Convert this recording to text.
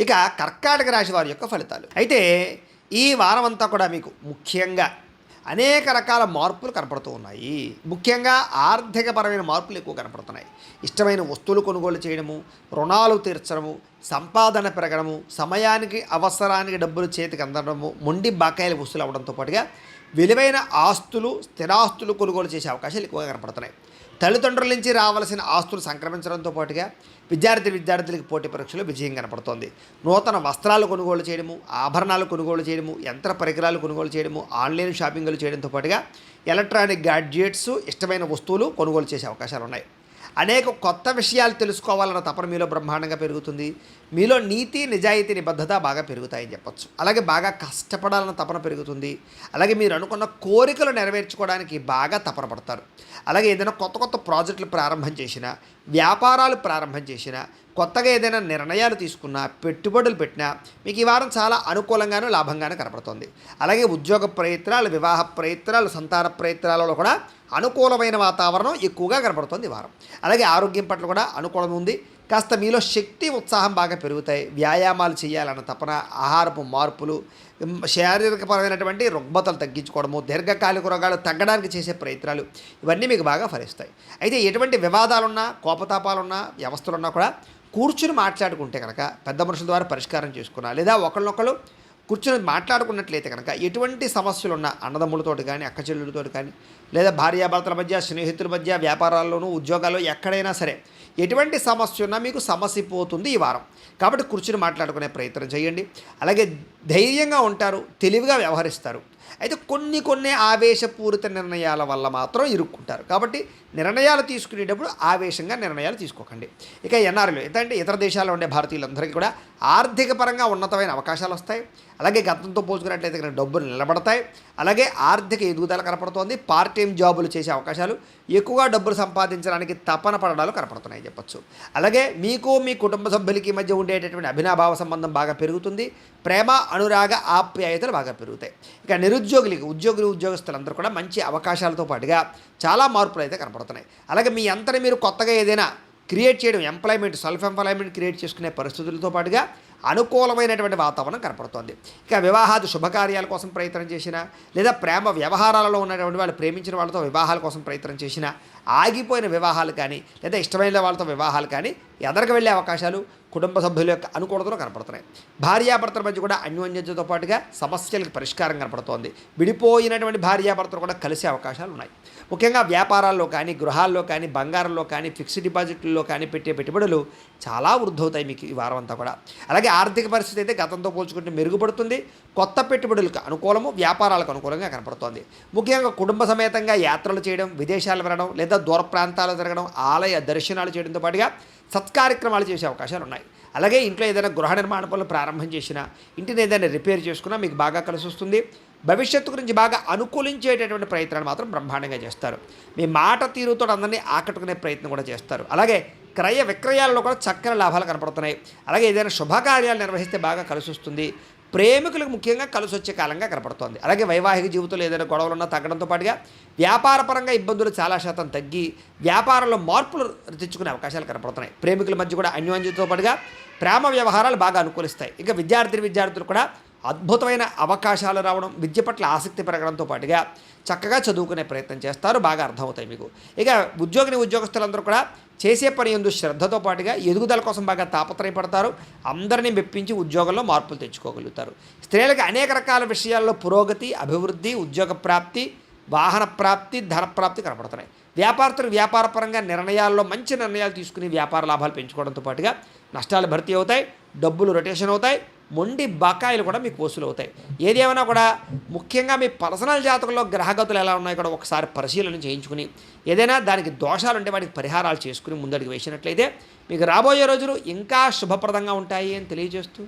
ఇక కర్కాటక రాశి వారి యొక్క ఫలితాలు అయితే ఈ వారం అంతా కూడా మీకు ముఖ్యంగా అనేక రకాల మార్పులు కనపడుతూ ఉన్నాయి. ముఖ్యంగా ఆర్థికపరమైన మార్పులు ఎక్కువ కనపడుతున్నాయి. ఇష్టమైన వస్తువులు కొనుగోలు చేయడము, రుణాలు తీర్చడము, సంపాదన పెరగడము, సమయానికి అవసరానికి డబ్బులు చేతికి అందడము, మొండి బకాయిలు వసూలు అవ్వడంతో పాటుగా విలువైన ఆస్తులు, స్థిరాస్తులు కొనుగోలు చేసే అవకాశాలు ఎక్కువగా కనపడుతున్నాయి. తల్లిదండ్రుల నుంచి రావాల్సిన ఆస్తులు సంక్రమించడంతో పాటుగా విద్యార్థులకు పోటీ పరీక్షలో విజయం కనపడుతోంది. నూతన వస్త్రాలు కొనుగోలు చేయడము, ఆభరణాలు కొనుగోలు చేయడము, యంత్ర పరికరాలు కొనుగోలు చేయడము, ఆన్లైన్ షాపింగ్లు చేయడంతో పాటుగా ఎలక్ట్రానిక్ గ్యాడ్జెట్స్, ఇష్టమైన వస్తువులు కొనుగోలు చేసే అవకాశాలు ఉన్నాయి. అనేక కొత్త విషయాలు తెలుసుకోవాలన్న తపన మీలో బ్రహ్మాండంగా పెరుగుతుంది. మీలో నీతి, నిజాయితీ, నిబద్ధత బాగా పెరుగుతాయని చెప్పచ్చు. అలాగే బాగా కష్టపడాలన్న తపన పెరుగుతుంది. అలాగే మీరు అనుకున్న కోరికలు నెరవేర్చుకోవడానికి బాగా తపన పడతారు. అలాగే ఏదైనా కొత్త కొత్త ప్రాజెక్టులు ప్రారంభం చేసినా, వ్యాపారాలు ప్రారంభం చేసినా, కొత్తగా ఏదైనా నిర్ణయాలు తీసుకున్నా, పెట్టుబడులు పెట్టినా మీకు ఈ వారం చాలా అనుకూలంగానూ లాభంగానూ కనపడుతుంది. అలాగే ఉద్యోగ ప్రయత్నాలు, వివాహ ప్రయత్నాలు, సంతాన ప్రయత్నాలలో కూడా అనుకూలమైన వాతావరణం ఎక్కువగా కనపడుతుంది ఈ వారం. అలాగే ఆరోగ్యం పట్ల కూడా అనుకూలం ఉంది. కాస్త మీలో శక్తి, ఉత్సాహం బాగా పెరుగుతాయి. వ్యాయామాలు చేయాలన్న తపన, ఆహారపు మార్పులు, శారీరకపరమైనటువంటి రుగ్మతలు తగ్గించుకోవడము, దీర్ఘకాలిక రోగాలు తగ్గడానికి చేసే ప్రయత్నాలు ఇవన్నీ మీకు బాగా ఫలిస్తాయి. అయితే ఎటువంటి వివాదాలున్నా, కోపతాపాలున్నా, వ్యవస్థలున్నా కూడా కూర్చుని మాట్లాడుకుంటే కనుక పెద్ద మనుషుల ద్వారా పరిష్కారం చేసుకున్నా, లేదా ఒకళ్ళనొకళ్ళు కూర్చొని మాట్లాడుకున్నట్లయితే కనుక ఎటువంటి సమస్యలున్నా అన్నదమ్ములతోటి కానీ, అక్క చెల్లెలతోటి కానీ, లేదా భార్యాభర్తల మధ్య, స్నేహితుల మధ్య, వ్యాపారాల్లోనూ, ఉద్యోగాల్లో ఎక్కడైనా సరే ఎటువంటి సమస్య ఉన్నా మీకు సమస్య పోతుంది ఈ వారం. కాబట్టి కూర్చుని మాట్లాడుకునే ప్రయత్నం చేయండి. అలాగే ధైర్యంగా ఉంటారు, తెలివిగా వ్యవహరిస్తారు. అయితే కొన్ని ఆవేశపూరిత నిర్ణయాల వల్ల మాత్రం ఇరుక్కుంటారు. కాబట్టి నిర్ణయాలు తీసుకునేటప్పుడు ఆవేశంగా నిర్ణయాలు తీసుకోకండి. ఇక ఎన్ఆర్ఐలు ఏంటంటే ఇతర దేశాల్లో ఉండే భారతీయులందరికీ కూడా ఆర్థిక పరంగా ఉన్నతమైన అవకాశాలు వస్తాయి. అలాగే గతంతో పోల్చుకున్నట్లయితే కనుక డబ్బులు నిలబడతాయి. అలాగే ఆర్థిక ఎదుగుదల కనపడుతోంది. పార్ట్ టైం జాబులు చేసే అవకాశాలు, ఎక్కువగా డబ్బులు సంపాదించడానికి తపన పడడాలు కనపడుతున్నాయి చెప్పచ్చు. అలాగే మీకు, మీ కుటుంబ సభ్యులకి మధ్య ఉండేటటువంటి అభినాభావ సంబంధం బాగా పెరుగుతుంది. ప్రేమ, అనురాగ, ఆప్యాయతలు బాగా పెరుగుతాయి. ఇక ఉద్యోగస్తులందరూ కూడా మంచి అవకాశాలతో పాటుగా చాలా మార్పులు అయితే కనపడుతున్నాయి. అలాగే మీ అంతని మీరు కొత్తగా ఏదైనా క్రియేట్ చేయడం, సెల్ఫ్ ఎంప్లాయ్మెంట్ క్రియేట్ చేసుకునే పరిస్థితులతో పాటుగా అనుకూలమైనటువంటి వాతావరణం కనపడుతోంది. ఇక వివాహాది శుభకార్యాల కోసం ప్రయత్నం చేసినా, లేదా ప్రేమ వ్యవహారాలలో ఉన్నటువంటి వాళ్ళు ప్రేమించిన వాళ్ళతో వివాహాల కోసం ప్రయత్నం చేసినా, ఆగిపోయిన వివాహాలు కానీ, లేదా ఇష్టమైన వాళ్ళతో వివాహాలు కానీ ఎదరికి వెళ్ళే అవకాశాలు కుటుంబ సభ్యుల యొక్క అనుకూలతలో కనపడుతున్నాయి. భార్యాభర్తల మధ్య కూడా అన్యోన్యతతో పాటుగా సమస్యలకు పరిష్కారం కనపడుతోంది. విడిపోయినటువంటి భార్యాభర్తలు కూడా కలిసే అవకాశాలు ఉన్నాయి. ముఖ్యంగా వ్యాపారాల్లో కానీ, గృహాల్లో కానీ, బంగారంలో కానీ, ఫిక్స్డ్ డిపాజిట్లలో కానీ పెట్టే పెట్టుబడులు చాలా వృద్ధవుతాయి మీకు ఈ వారం అంతా కూడా. అలాగే ఆర్థిక పరిస్థితి అయితే గతంతో పోల్చుకుంటే మెరుగుపడుతుంది. కొత్త పెట్టుబడులకు అనుకూలము, వ్యాపారాలకు అనుకూలంగా కనపడుతోంది. ముఖ్యంగా కుటుంబ సమేతంగా యాత్రలు చేయడం, విదేశాలు వెళ్ళడం, లేదా దూర ప్రాంతాలు తిరగడం, ఆలయ దర్శనాలు చేయడంతో పాటుగా సత్కార్యక్రమాలు చేసే అవకాశాలు ఉన్నాయి. అలాగే ఇంట్లో ఏదైనా గృహ నిర్మాణ పనులు ప్రారంభం చేసినా, ఇంటిని ఏదైనా రిపేర్ చేసుకున్నా మీకు బాగా కలిసి వస్తుంది. భవిష్యత్తు గురించి బాగా అనుకూలించేటటువంటి ప్రయత్నాలు మాత్రం బ్రహ్మాండంగా చేస్తారు. మీ మాట తీరుతో అందరినీ ఆకట్టుకునే ప్రయత్నం కూడా చేస్తారు. అలాగే క్రయ విక్రయాలలో కూడా చక్కని లాభాలు కనపడుతున్నాయి. అలాగే ఏదైనా శుభకార్యాలు నిర్వహిస్తే బాగా కలిసి వస్తుంది. ప్రేమికులకు ముఖ్యంగా కలిసి వచ్చే కాలంగా కనపడుతోంది. అలాగే వైవాహిక జీవితంలో ఏదైనా గొడవలున్నా తగ్గడంతో పాటుగా వ్యాపారపరంగా ఇబ్బందులు చాలా శాతం తగ్గి వ్యాపారంలో మార్పులు తెచ్చుకునే అవకాశాలు కనపడుతున్నాయి. ప్రేమికుల మధ్య కూడా అన్యోన్యతతో పాటుగా ప్రేమ వ్యవహారాలు బాగా అనుకూలిస్తాయి. ఇక విద్యార్థులు కూడా అద్భుతమైన అవకాశాలు రావడం, విద్య పట్ల ఆసక్తి పెరగడంతో పాటుగా చక్కగా చదువుకునే ప్రయత్నం చేస్తారు. బాగా అర్థమవుతాయి మీకు. ఇక ఉద్యోగస్తులందరూ కూడా చేసే పని యందు శ్రద్ధతో పాటుగా ఎదుగుదల కోసం బాగా తాపత్రయపడతారు. అందరినీ మెప్పించి ఉద్యోగంలో మార్పులు తెచ్చుకోగలుగుతారు. స్త్రీలకు అనేక రకాల విషయాల్లో పురోగతి, అభివృద్ధి, ఉద్యోగ ప్రాప్తి, వాహన ప్రాప్తి, ధన ప్రాప్తి కనపడుతున్నాయి. వ్యాపారపరంగా నిర్ణయాల్లో మంచి నిర్ణయాలు తీసుకుని వ్యాపార లాభాలు పెంచుకోవడంతో పాటుగా నష్టాలు భర్తీ అవుతాయి, డబ్బులు రొటేషన్ అవుతాయి, మొండి బకాయిలు కూడా మీకు వసూలు అవుతాయి. ఏది ఏమైనా కూడా ముఖ్యంగా మీ పర్సనల్ జాతకంలో గ్రహగతులు ఎలా ఉన్నాయో కూడా ఒకసారి పరిశీలన చేయించుకుని ఏదైనా దానికి దోషాలు ఉంటే వాటికి పరిహారాలు చేసుకుని ముందడుగు వేసినట్లయితే మీకు రాబోయే రోజులు ఇంకా శుభప్రదంగా ఉంటాయి అని తెలియజేస్తూ